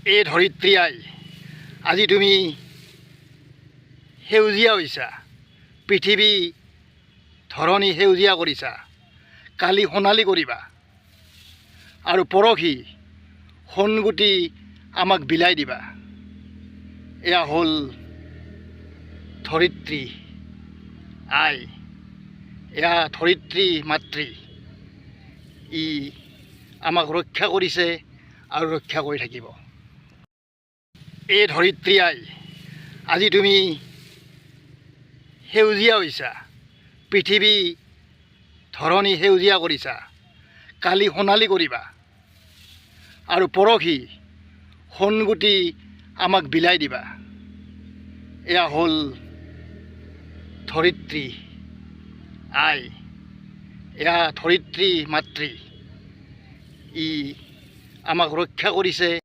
এই ধৰিত্ৰী আই, আজি তুমি সেউজীয়া হৈছা, পৃথিৱী ধৰণী সেউজীয়া কৰিছা, কালি সোণালী কৰিবা আৰু পৰহি সোণগুটি আমাক বিলাই দিবা। এয়া হ'ল ধৰিত্ৰী আই, এয়া ধৰিত্ৰী মাতৃ। ই আমাক ৰক্ষা কৰিছে আৰু ৰক্ষা কৰি থাকিব। এই ধৰিত্ৰী আই, আজি তুমি সেউজীয়া হৈছা, পৃথিৱী ধৰণী সেউজীয়া কৰিছা, কালি সোণালী কৰিবা আৰু পৰহি সোণগুটি আমাক বিলাই দিবা। এয়া হ'ল ধৰিত্ৰী আই, এয়া ধৰিত্ৰী মাতৃ। ই আমাক ৰক্ষা কৰিছে